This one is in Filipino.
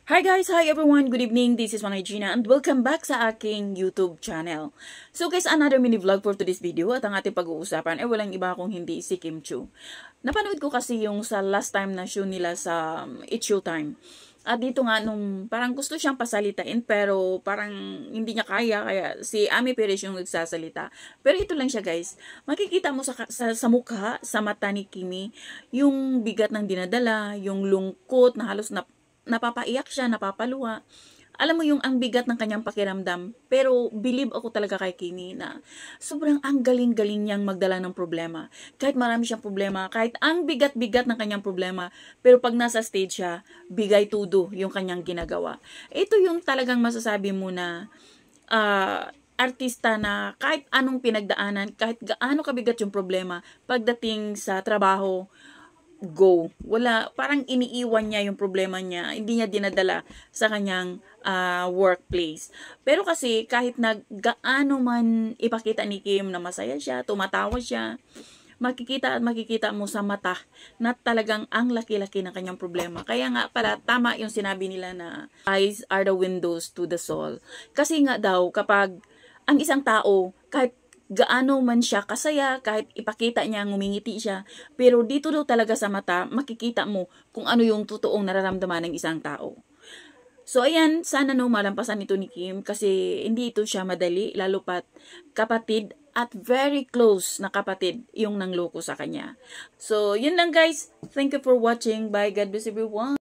Hi guys! Hi everyone! Good evening! This is Manay Gina and welcome back sa aking YouTube channel. So guys, another mini vlog for today's video at ang ating pag-uusapan ay walang iba kung hindi si Kim Chiu. Napanood ko kasi yung sa last time na show nila sa It's Showtime. At dito nga nung parang gusto siyang pasalitain pero parang hindi niya kaya si Ami Perez yung nagsasalita. Pero ito lang siya guys, makikita mo sa mukha, sa mata ni Kimi, yung bigat ng dinadala, yung lungkot na halos napapaiyak siya, napapaluha. Alam mo yung ang bigat ng kanyang pakiramdam. Pero believe ako talaga kay Kimi na sobrang ang galing-galing niyang magdala ng problema. Kahit marami siyang problema, kahit ang bigat-bigat ng kanyang problema, pero pag nasa stage siya, bigay tudo yung kanyang ginagawa. Ito yung talagang masasabi mo na artista na kahit anong pinagdaanan, kahit gaano kabigat yung problema, pagdating sa trabaho, go. Wala, parang iniiwan niya yung problema niya. Hindi niya dinadala sa kanyang workplace. Pero kasi kahit na gaano man ipakita ni Kim na masaya siya, tumatawa siya, makikita mo sa mata na talagang ang laki-laki ng kanyang problema. Kaya nga pala, tama yung sinabi nila na eyes are the windows to the soul. Kasi nga daw, kapag ang isang tao, kahit gaano man siya kasaya, kahit ipakita niya, ngumingiti siya, pero dito daw talaga sa mata, makikita mo kung ano yung totoong nararamdaman ng isang tao. So ayan, sana no malampasan ito ni Kim kasi hindi ito siya madali, lalo pat kapatid at very close na kapatid yung nangloko sa kanya. So yun lang guys, thank you for watching, bye, God bless everyone.